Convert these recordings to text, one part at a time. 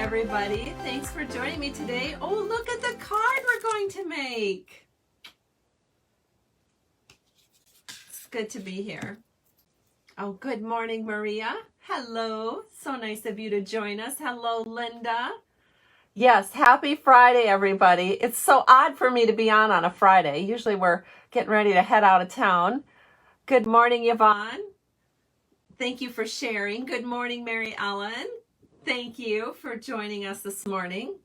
everybody. Thanks for joining me today. Oh, look at the card we're going to make. It's good to be here. Oh, good morning, Maria. Hello. So nice of you to join us. Hello, Linda. Yes, happy Friday, everybody. It's so odd for me to be on a Friday. Usually we're getting ready to head out of town. Good morning, Yvonne. Thank you for sharing. Good morning, Mary Ellen. Thank you for joining us this morning.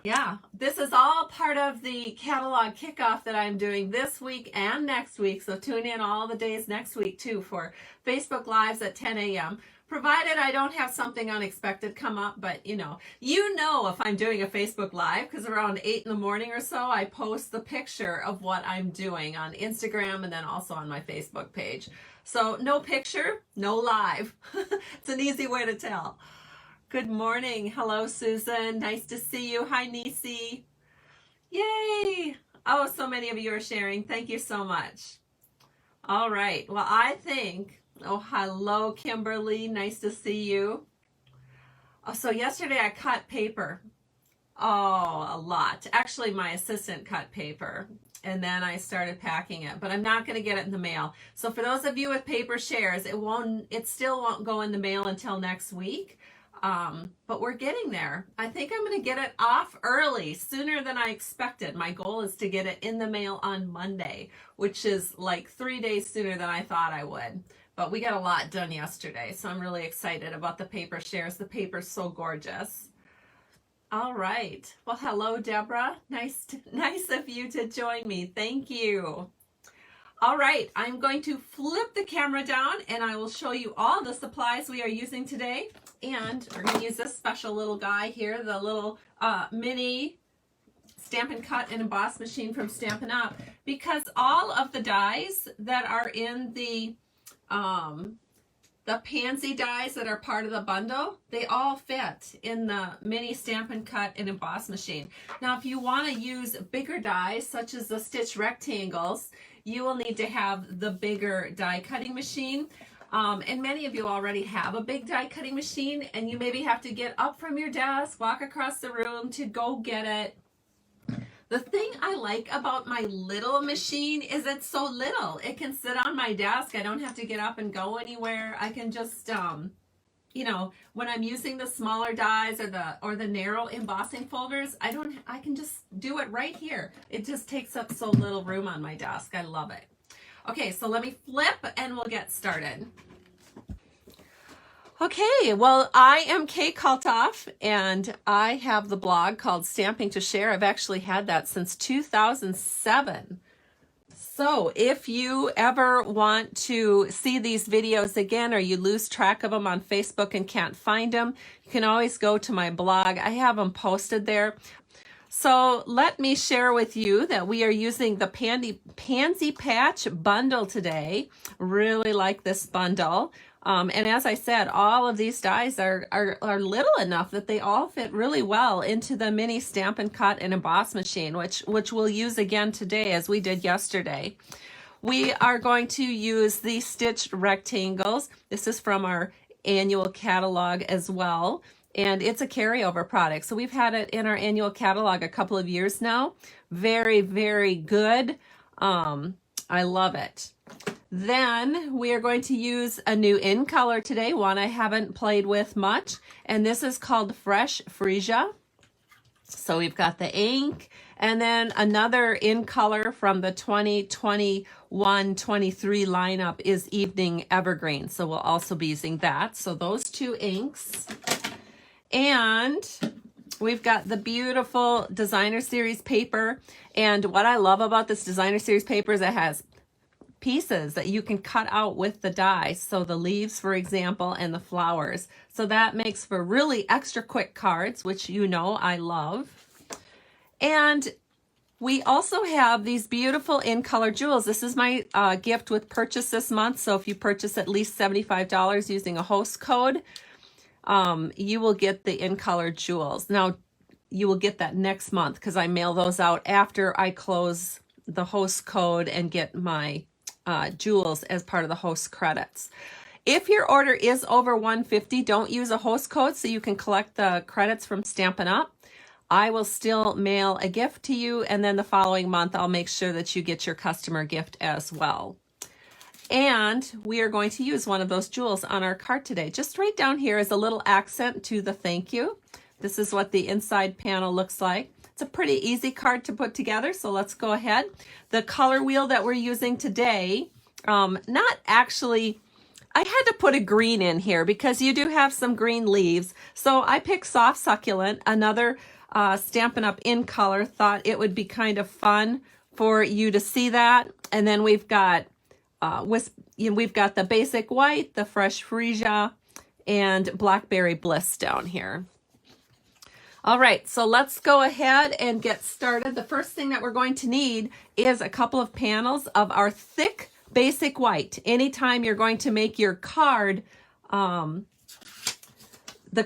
Yeah, this is all part of the catalog kickoff that I'm doing this week and next week. So tune in all the days next week too for Facebook Lives at 10 a.m. Provided I don't have something unexpected come up, but you know if I'm doing a Facebook Live because around 8 in the morning or so, I post the picture of what I'm doing on Instagram and then also on my Facebook page. So no picture, no live. It's an easy way to tell. Good morning. Hello, Susan. Nice to see you. Hi, Nisi. Yay. Oh, so many of you are sharing. Thank you so much. All right. Well, I think, oh, hello, Kimberly. Nice to see you. Oh, so yesterday I cut paper. Oh, a lot. Actually, my assistant cut paper. And then I started packing it, but I'm not going to get it in the mail. So for those of you with paper shares, it still won't go in the mail until next week. But we're getting there. I think I'm going to get it off early, sooner than I expected. My goal is to get it in the mail on Monday, which is like 3 days sooner than I thought I would. But we got a lot done yesterday, so I'm really excited about the paper shares. The paper's so gorgeous. All right. Well, hello, Deborah. Nice of you to join me. Thank you. All right. I'm going to flip the camera down and I will show you all the supplies we are using today. And we're going to use this special little guy here, the little mini Stampin' Cut and Emboss machine from Stampin' Up! Because all of the dies that are in the Pansy dies that are part of the bundle, they all fit in the mini Stampin' Cut and Emboss machine. Now, if you want to use bigger dies, such as the stitch rectangles, you will need to have the bigger die cutting machine. And many of you already have a big die cutting machine, and you maybe have to get up from your desk, walk across the room to go get it. The thing I like about my little machine is it's so little. It can sit on my desk. I don't have to get up and go anywhere. I can just, when I'm using the smaller dies or the narrow embossing folders, I can just do it right here. It just takes up so little room on my desk. I love it. Okay, so let me flip and we'll get started. Okay, well, I am Kay Kaltoff, and I have the blog called Stamping to Share. I've actually had that since 2007. So if you ever want to see these videos again, or you lose track of them on Facebook and can't find them, you can always go to my blog. I have them posted there. So let me share with you that we are using the Pansy Patch bundle today. Really like this bundle. And as I said, all of these dies are little enough that they all fit really well into the mini Stampin' Cut and Emboss machine, which we'll use again today as we did yesterday. We are going to use the stitched rectangles. This is from our annual catalog as well. And it's a carryover product. So we've had it in our annual catalog a couple of years now. Very, very good. I love it. Then we are going to use a new in color today, one I haven't played with much, and this is called Fresh Freesia. So we've got the ink, and then another in color from the 2021-23 lineup is Evening Evergreen. So we'll also be using that. So those two inks. And we've got the beautiful Designer Series paper. And what I love about this Designer Series paper is it has pieces that you can cut out with the die. So the leaves, for example, and the flowers. So that makes for really extra quick cards, which you know I love. And we also have these beautiful in color jewels. This is my gift with purchase this month. So if you purchase at least $75 using a host code, you will get the in color jewels. Now, you will get that next month because I mail those out after I close the host code and get my jewels as part of the host credits. If your order is over 150, don't use a host code so you can collect the credits from Stampin' Up. I will still mail a gift to you, and then the following month I'll make sure that you get your customer gift as well. And we are going to use one of those jewels on our card today. Just right down here is a little accent to the thank you. This is what the inside panel looks like. It's a pretty easy card to put together, so let's go ahead. The color wheel that we're using today, not actually, I had to put a green in here because you do have some green leaves. So I picked Soft Succulent, another Stampin' Up! In color. Thought it would be kind of fun for you to see that. And then we've got the Basic White, the Fresh Freesia, and Blackberry Bliss down here. All right, so let's go ahead and get started. The first thing that we're going to need is a couple of panels of our thick Basic White. Anytime you're going to make your card, the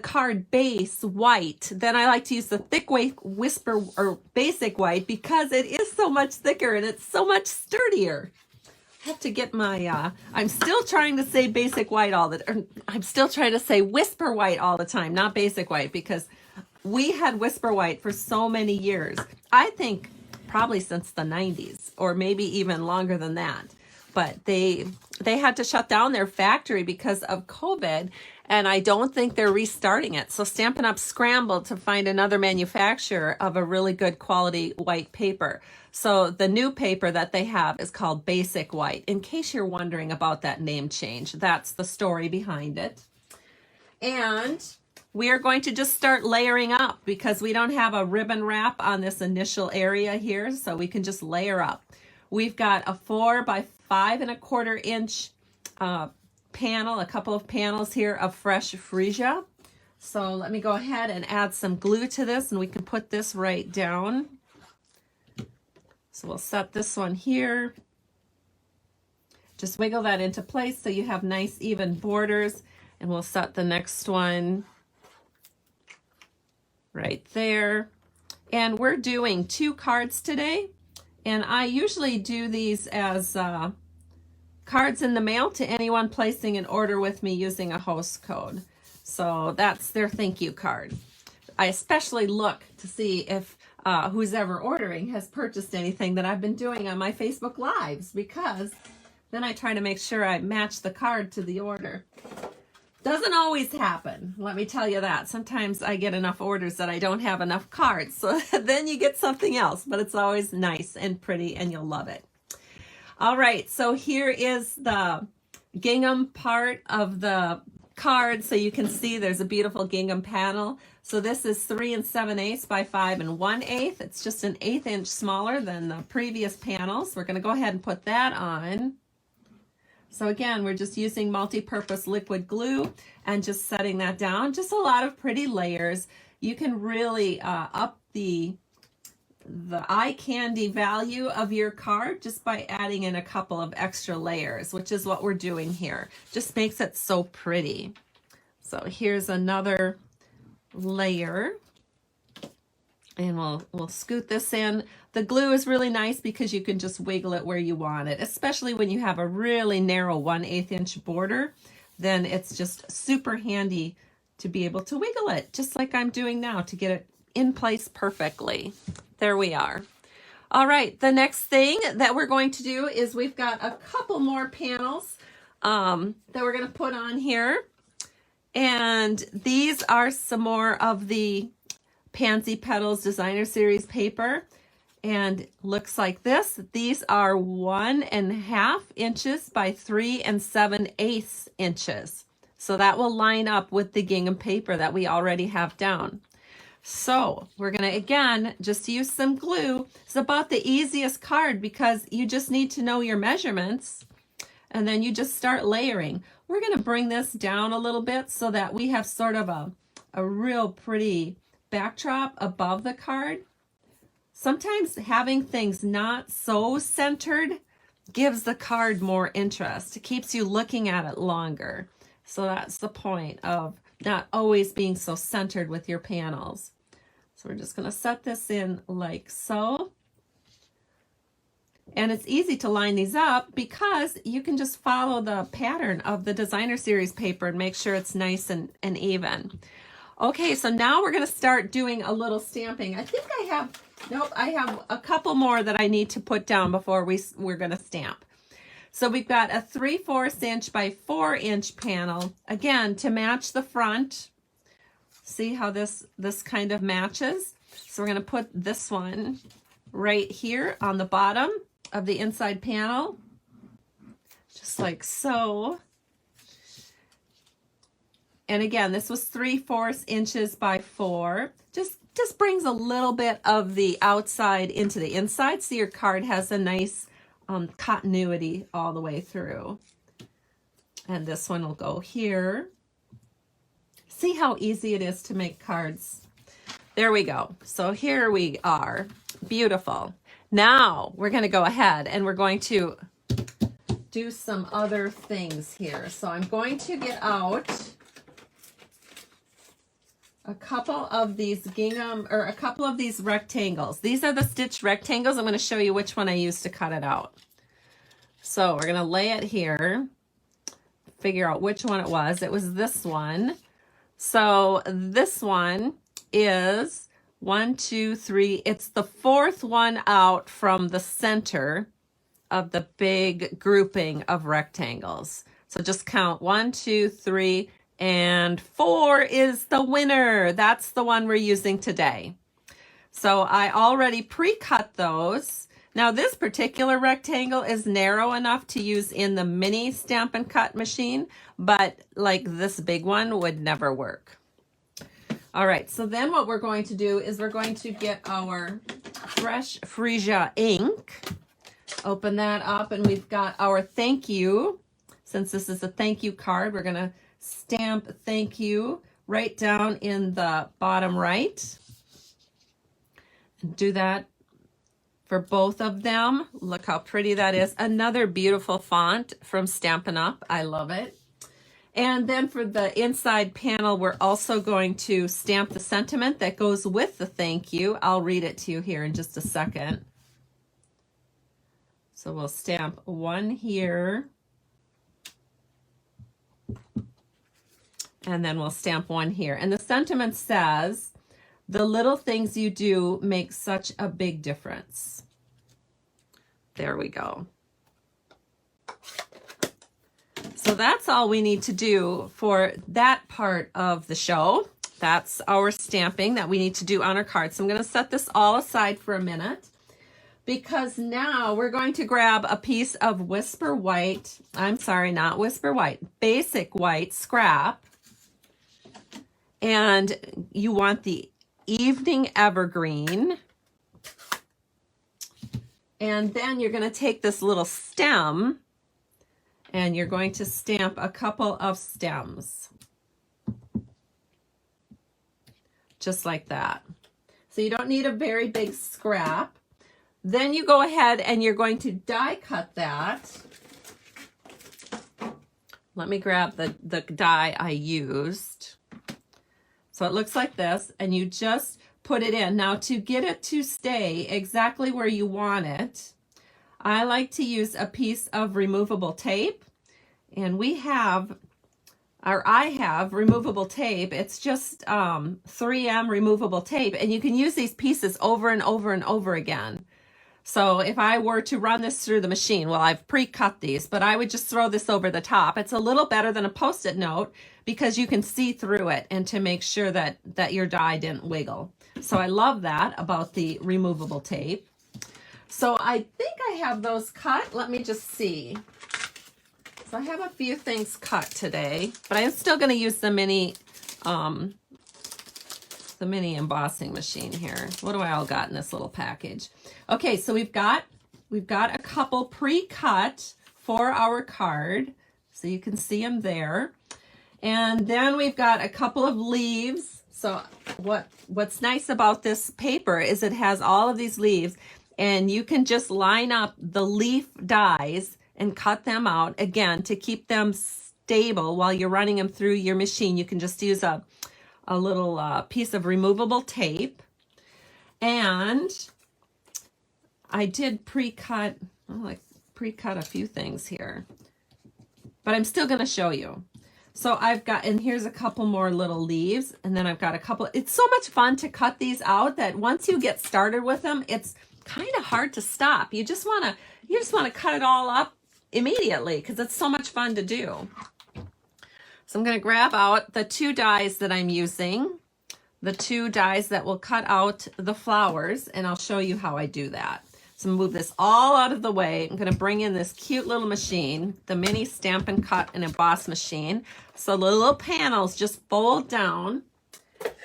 card base white, then I like to use the thick white whisper or Basic White because it is so much thicker and it's so much sturdier. I have to get my, I'm still trying to say Basic White I'm still trying to say Whisper White all the time, not Basic White, because we had Whisper White for so many years. I think probably since the 90s or maybe even longer than that. But they had to shut down their factory because of COVID, and I don't think they're restarting it. So Stampin' Up! Scrambled to find another manufacturer of a really good quality white paper. So the new paper that they have is called Basic White. In case you're wondering about that name change, that's the story behind it. And we are going to just start layering up because we don't have a ribbon wrap on this initial area here, so we can just layer up. We've got a 4 by 5 1/4 inch panel, a couple of panels here of Fresh Freesia. So let me go ahead and add some glue to this, and we can put this right down. So we'll set this one here. Just wiggle that into place so you have nice even borders, and we'll set the next one right there. And we're doing 2 cards today, and I usually do these as cards in the mail to anyone placing an order with me using a host code. So that's their thank you card. I especially look to see if who's ever ordering has purchased anything that I've been doing on my Facebook Lives, because then I try to make sure I match the card to the order. Doesn't always happen, let me tell you that. Sometimes I get enough orders that I don't have enough cards, so then you get something else, but it's always nice and pretty and you'll love it. All right, so here is the gingham part of the card, so you can see there's a beautiful gingham panel. So this is 3 7/8 by 5 1/8. It's just an 1/8 inch smaller than the previous panels. We're going to go ahead and put that on. So again, we're just using multi-purpose liquid glue and just setting that down. Just a lot of pretty layers. You can really up the eye candy value of your card just by adding in a couple of extra layers, which is what we're doing here. Just makes it so pretty. So here's another layer, and we'll scoot this in. The glue is really nice because you can just wiggle it where you want it, especially when you have a really narrow 1/8 inch border. Then it's just super handy to be able to wiggle it, just like I'm doing now, to get it in place perfectly. There we are. All right, the next thing that we're going to do is we've got a couple more panels that we're going to put on here. And these are some more of the Pansy Petals Designer Series paper. And looks like this. These are 1.5 inches by 3 7/8 inches. So that will line up with the gingham paper that we already have down. So we're going to, again, just use some glue. It's about the easiest card because you just need to know your measurements, and then you just start layering. We're going to bring this down a little bit so that we have sort of a real pretty backdrop above the card. Sometimes having things not so centered gives the card more interest. It keeps you looking at it longer. So that's the point of not always being so centered with your panels. So we're just going to set this in like so. And it's easy to line these up because you can just follow the pattern of the designer series paper and make sure it's nice and even. Okay, so now we're going to start doing a little stamping. I think I have, nope, I have a couple more that I need to put down before we're going to stamp. So we've got a 3/4 inch by 4 inch panel, again, to match the front. See how this kind of matches? So we're going to put this one right here on the bottom of the inside panel, just like so. And again, this was 3/4 inches by 4. Just brings a little bit of the outside into the inside, so your card has a nice continuity all the way through. And this one will go here. See how easy it is to make cards. There we go. So here we are. Beautiful. Now we're going to go ahead and we're going to do some other things here. So I'm going to get out a couple of these gingham, or a couple of these rectangles. These are the stitched rectangles. I'm going to show you which one I used to cut it out. So we're going to lay it here, figure out which one it was. It was this one. So this one is 1, 2, 3. It's the 4th one out from the center of the big grouping of rectangles. So just count 1, 2, 3, and 4 is the winner. That's the one we're using today. So I already pre-cut those. Now this particular rectangle is narrow enough to use in the mini Stampin' Cut machine, but like this big one would never work. All right, so then what we're going to do is we're going to get our fresh Freesia ink. Open that up, and we've got our thank you. Since this is a thank you card, we're gonna stamp thank you right down in the bottom right. Do that for both of them. Look how pretty that is. Another beautiful font from Stampin' Up. I love it. And then for the inside panel, we're also going to stamp the sentiment that goes with the thank you. I'll read it to you here in just a second. So we'll stamp one here. And then we'll stamp one here. And the sentiment says, the little things you do make such a big difference. There we go. So that's all we need to do for that part of the show. That's our stamping that we need to do on our cards. So I'm going to set this all aside for a minute, because now we're going to grab a piece of Whisper White. I'm sorry, not Whisper White, Basic White scrap. And you want the Evening Evergreen. And then you're going to take this little stem and you're going to stamp a couple of stems. Just like that. So you don't need a very big scrap. Then you go ahead and you're going to die cut that. Let me grab the die I used. So it looks like this, and you just put it in. Now to get it to stay exactly where you want it, I like to use a piece of removable tape, and I have removable tape. It's just 3M removable tape, and you can use these pieces over and over and over again. So if I were to run this through the machine, well, I've pre-cut these, but I would just throw this over the top. It's a little better than a Post-it note because you can see through it and to make sure that your die didn't wiggle. So I love that about the removable tape. So I think I have those cut. Let me just see. So I have a few things cut today, but I'm still going to use the mini embossing machine here. What do I all got in this little package? Okay, so we've got a couple pre-cut for our card, so you can see them there. And then we've got a couple of leaves. So what's nice about this paper is it has all of these leaves, and you can just line up the leaf dies and cut them out. Again, to keep them stable while you're running them through your machine, you can just use a little piece of removable tape. And I did pre-cut, Well, I pre-cut a few things here, but I'm still going to show you. So I've got, and here's a couple more little leaves, and then I've got a couple. It's so much fun to cut these out that once you get started with them, it's kind of hard to stop. You just want to cut it all up immediately because it's so much fun to do. So I'm going to grab out the 2 dies that I'm using, the 2 dies that will cut out the flowers, and I'll show you how I do that. So I'm going to move this all out of the way. I'm going to bring in this cute little machine, the mini Stampin' Cut and Emboss machine. So the little panels just fold down,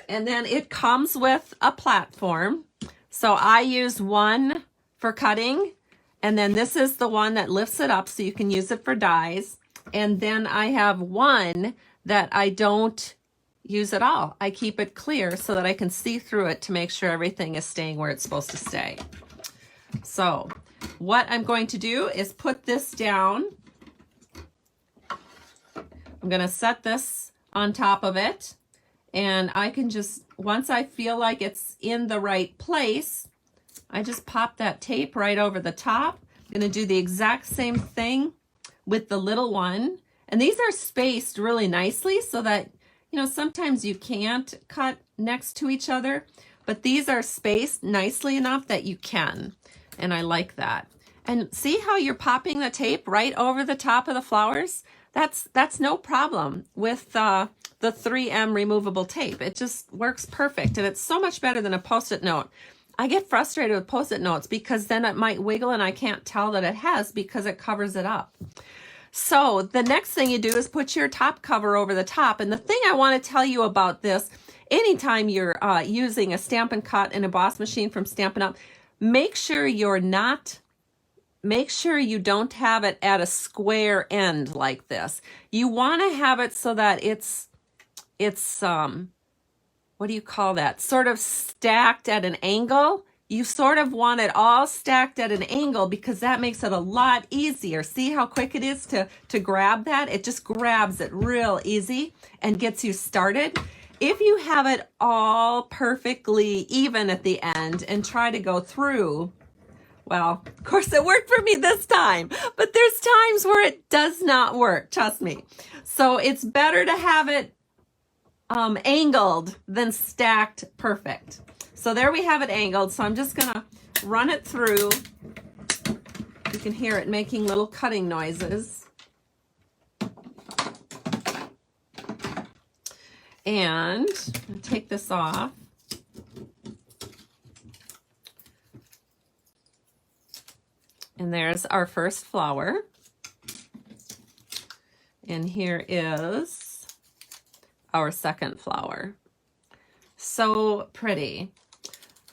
and then it comes with a platform. So I use one for cutting, and then this is the one that lifts it up so you can use it for dies. And then I have one that I don't use at all. I keep it clear so that I can see through it to make sure everything is staying where it's supposed to stay. So what I'm going to do is put this down. I'm going to set this on top of it, and I can just, once I feel like it's in the right place, I just pop that tape right over the top. I'm going to do the exact same thing with the little one. And these are spaced really nicely so that, you know, sometimes you can't cut next to each other, but these are spaced nicely enough that you can. And I like that. And see how you're popping the tape right over the top of the flowers? That's no problem with the 3M removable tape. It just works perfect, and it's so much better than a Post-it note. I get frustrated with Post-it notes because then it might wiggle and I can't tell that it has because it covers it up. So the next thing you do is put your top cover over the top. And the thing I want to tell you about this, anytime you're using a Stampin' Cut and Emboss machine from Stampin' Up, make sure you don't have it at a square end like this. You want to have it so that it's what do you call that? Sort of stacked at an angle. You sort of want it all stacked at an angle because that makes it a lot easier. See how quick it is to grab that? It just grabs it real easy and gets you started. If you have it all perfectly even at the end and try to go through, well, of course it worked for me this time, but there's times where it does not work, trust me. So it's better to have it angled than stacked perfect. So there we have it angled. So I'm just gonna run it through. You can hear it making little cutting noises. And take this off. And there's our first flower. And here is our second flower. So pretty.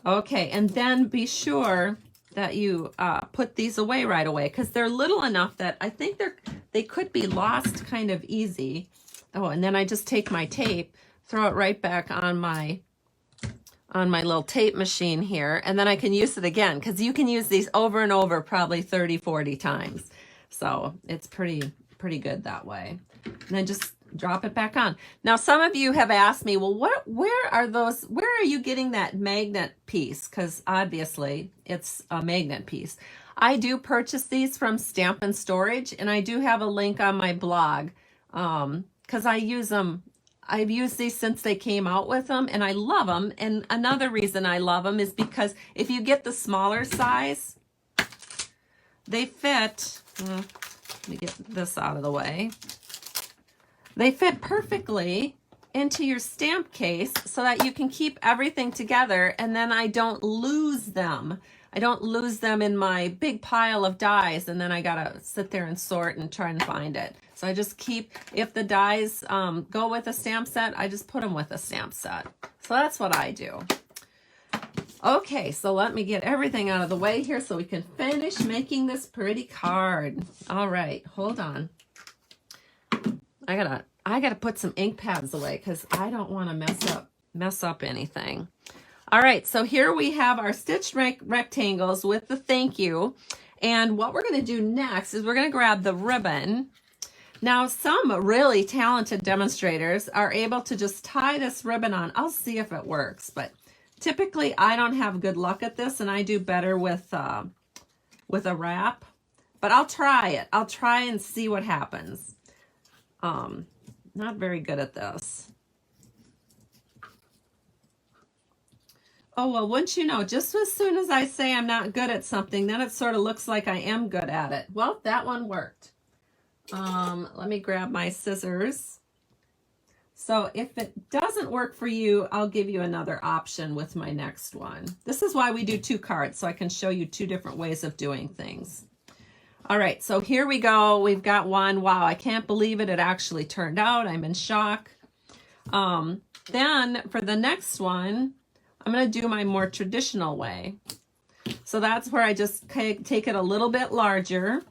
Okay, and then be sure that you put these away right away because they're little enough that I think they could be lost kind of easy. Oh, and then I just take my tape, throw it right back on my little tape machine here, and then I can use it again because you can use these over and over probably 30, 40 times. So it's pretty good that way. And then just drop it back on. Now, some of you have asked me, well, where are you getting that magnet piece? Because obviously it's a magnet piece. I do purchase these from Stampin' Storage, and I do have a link on my blog because I use them. I've used these since they came out with them, and I love them. And another reason I love them is because if you get the smaller size, they fit. Let me get this out of the way. They fit perfectly into your stamp case so that you can keep everything together, and then I don't lose them. I don't lose them in my big pile of dies, and then I gotta sit there and sort and try and find it. So I just keep, if the dies go with a stamp set, I just put them with a stamp set. So that's what I do. Okay, so let me get everything out of the way here so we can finish making this pretty card. All right, hold on. I gotta put some ink pads away because I don't want to mess up anything. All right, so here we have our stitched rectangles with the thank you. And what we're going to do next is we're going to grab the ribbon. Now, some really talented demonstrators are able to just tie this ribbon on. I'll see if it works, but typically I don't have good luck at this, and I do better with a wrap. but I'll try it. I'll try and see what happens. Not very good at this. Oh, well, wouldn't you know, just as soon as I say I'm not good at something, then it sort of looks like I am good at it. Well, that one worked. Let me grab my scissors. So if it doesn't work for you, I'll give you another option with my next one. This is why we do 2 cards, so I can show you 2 different ways of doing things. All right, so here we go. We've got one. Wow, I can't believe it. It actually turned out. I'm in shock. Then for the next one, I'm going to do my more traditional way. So that's where I just take it a little bit larger.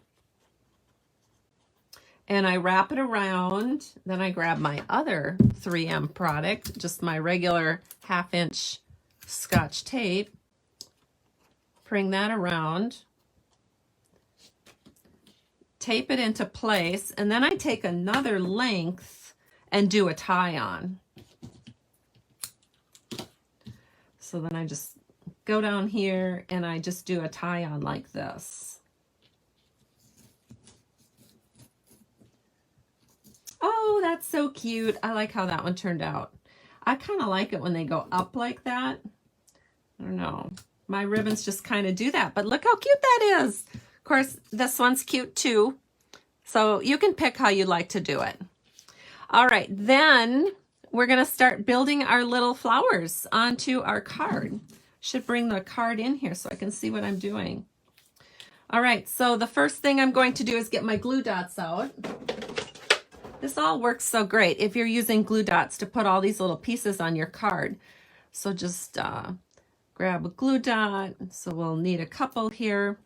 And I wrap it around. Then I grab my other 3M product, just my regular 1/2 inch Scotch tape. Bring that around. Tape it into place. And then I take another length and do a tie on. So then I just go down here and I just do a tie on like this. Oh, that's so cute. I like how that one turned out. I kind of like it when they go up like that. I don't know. My ribbons just kind of do that, but look how cute that is. Of course, this one's cute too. So you can pick how you like to do it. All right, then we're going to start building our little flowers onto our card. Should bring the card in here so I can see what I'm doing. All right, so the first thing I'm going to do is get my glue dots out. This all works so great if you're using glue dots to put all these little pieces on your card. So just grab a glue dot. So we'll need a couple here.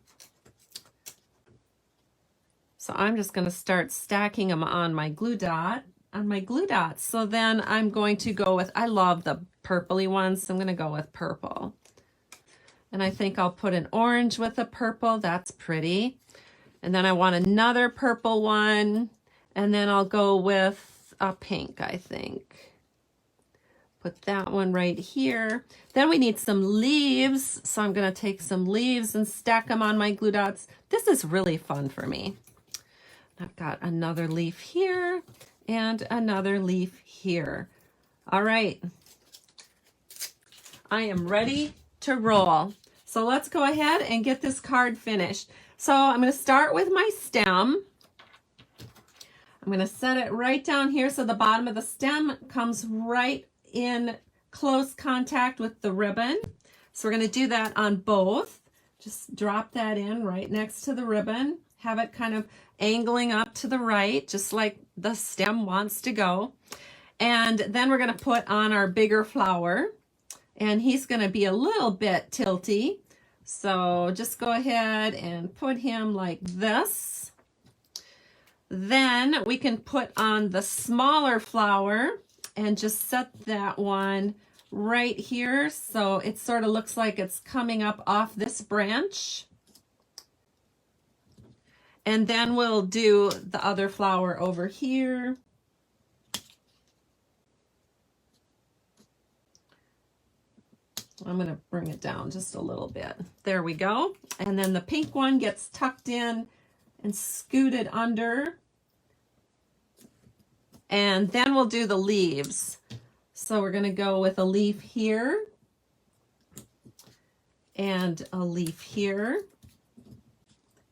So I'm just going to start stacking them on my glue dot, So then I'm going to go with, I love the purpley ones, so I'm going to go with purple. And I think I'll put an orange with a purple. That's pretty. And then I want another purple one. And then I'll go with a pink, I think. Put that one right here. Then we need some leaves. So I'm going to take some leaves and stack them on my glue dots. This is really fun for me. I've got another leaf here and another leaf here. All right. I am ready to roll. So let's go ahead and get this card finished. So I'm going to start with my stem. I'm going to set it right down here so the bottom of the stem comes right in close contact with the ribbon. So we're going to do that on both. Just drop that in right next to the ribbon. Have it kind of angling up to the right, just like the stem wants to go. And then we're going to put on our bigger flower. And he's going to be a little bit tilty. So just go ahead and put him like this. Then we can put on the smaller flower and just set that one right here. So it sort of looks like it's coming up off this branch. And then we'll do the other flower over here. I'm going to bring it down just a little bit. There we go. And then the pink one gets tucked in and scooted under. And then we'll do the leaves. So we're going to go with a leaf here and a leaf here.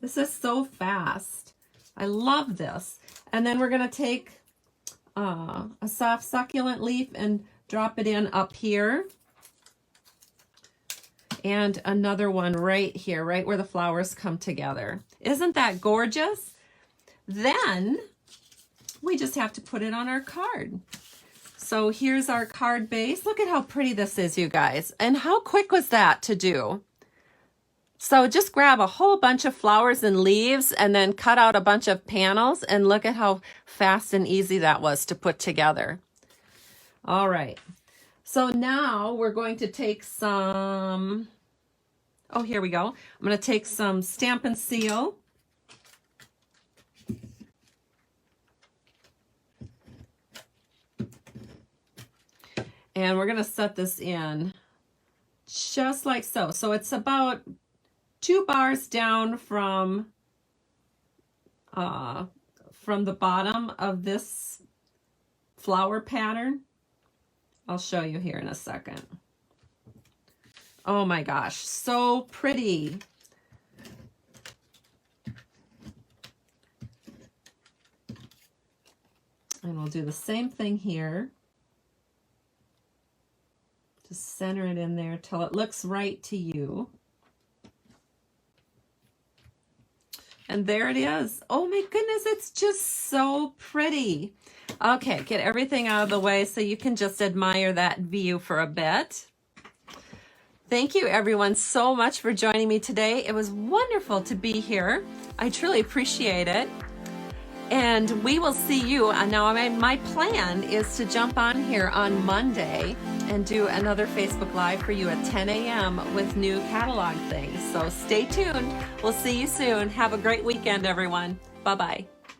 This is so fast. I love this. And then we're going to take a soft succulent leaf and drop it in up here. And another one right here, right where the flowers come together. Isn't that gorgeous? Then we just have to put it on our card. So here's our card base. Look at how pretty this is, you guys. And how quick was that to do? So just grab a whole bunch of flowers and leaves and then cut out a bunch of panels and look at how fast and easy that was to put together. All right. So now we're going to take some, oh, here we go. I'm going to take some Stampin' Seal. And we're going to set this in just like so. So it's about 2 bars down from from the bottom of this flower pattern. I'll show you here in a second. Oh my gosh, so pretty. And we'll do the same thing here. Just center it in there till it looks right to you. And there it is. Oh my goodness, it's just so pretty. Okay, get everything out of the way so you can just admire that view for a bit. Thank you everyone so much for joining me today. It was wonderful to be here. I truly appreciate it. And we will see you. Now my plan is to jump on here on Monday and do another Facebook Live for you at 10 a.m. with new catalog things. So stay tuned. We'll see you soon. Have a great weekend, everyone. Bye-bye.